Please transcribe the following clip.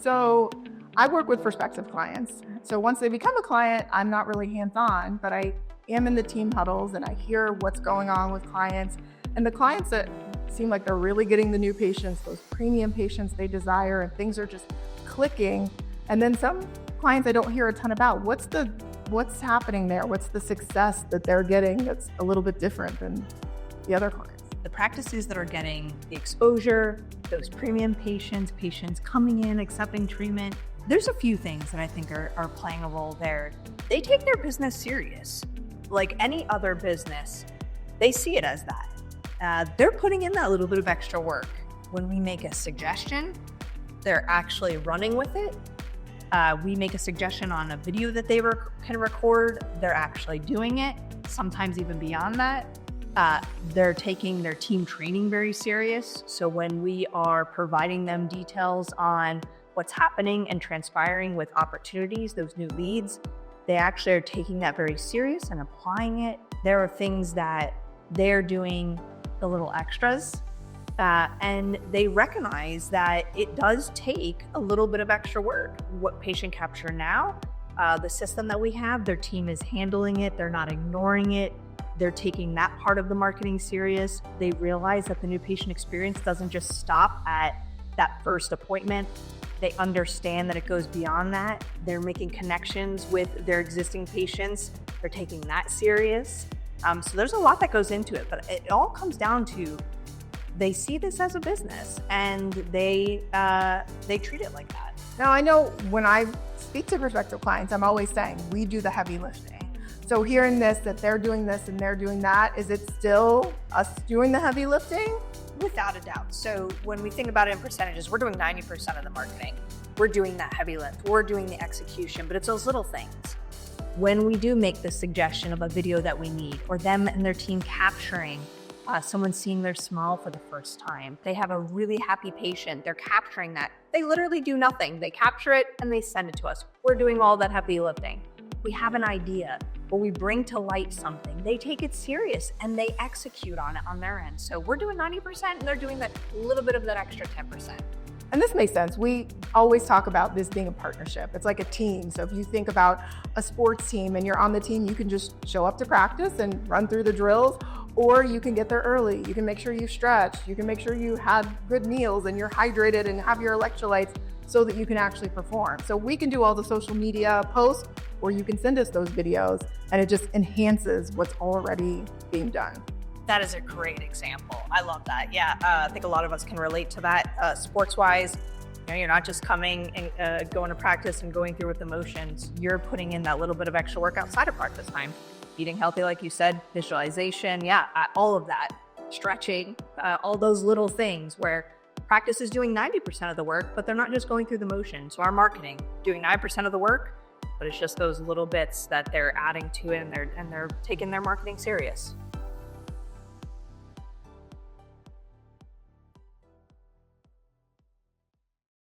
So I work with prospective clients. So once they become a client, I'm not really hands-on, but I am in the team huddles and I hear what's going on with clients. And the clients that seem like they're really getting the new patients, those premium patients they desire, and things are just clicking. And then some clients I don't hear a ton about. What's happening there? What's the success that they're getting that's a little bit different than the other clients? The practices that are getting the exposure, those premium patients coming in, accepting treatment, there's a few things that I think are playing a role there. They take their business serious. Like any other business, they see it as that. They're putting in that little bit of extra work. When we make a suggestion, they're actually running with it. We make a suggestion on a video that they can record, they're actually doing it, sometimes even beyond that. They're taking their team training very serious. So when we are providing them details on what's happening and transpiring with opportunities, those new leads, they actually are taking that very serious and applying it. There are things that they're doing, the little extras, and they recognize that it does take a little bit of extra work. What PatientCaptureNow, the system that we have, their team is handling it. They're not ignoring it. They're taking that part of the marketing serious. They realize that the new patient experience doesn't just stop at that first appointment. They understand that it goes beyond that. They're making connections with their existing patients. They're taking that serious. So there's a lot that goes into it, but it all comes down to they see this as a business and they treat it like that. Now, I know when I speak to prospective clients, I'm always saying we do the heavy lifting. So hearing this, that they're doing this and they're doing that, is it still us doing the heavy lifting? Without a doubt. So when we think about it in percentages, we're doing 90% of the marketing. We're doing that heavy lift. We're doing the execution, but it's those little things. When we do make the suggestion of a video that we need, or them and their team capturing someone seeing their smile for the first time, they have a really happy patient, they're capturing that. They literally do nothing. They capture it and they send it to us. We're doing all that heavy lifting. We have an idea, or we bring to light something. They take it serious and they execute on it on their end. So we're doing 90% and they're doing that little bit of that extra 10%. And this makes sense. We always talk about this being a partnership. It's like a team. So if you think about a sports team and you're on the team, you can just show up to practice and run through the drills, or you can get there early. You can make sure you stretch. You can make sure you had good meals and you're hydrated and have your electrolytes so that you can actually perform. So we can do all the social media posts, or you can send us those videos, and it just enhances what's already being done. That is a great example. I love that. Yeah, I think a lot of us can relate to that. Sports-wise, you're not just coming and going to practice and going through with the motions. You're putting in that little bit of extra work outside of practice time. Eating healthy, like you said, visualization, all of that. Stretching, all those little things where practice is doing 90% of the work, but they're not just going through the motion. So our marketing, doing 9% of the work, but it's just those little bits that they're adding to it and they're taking their marketing serious.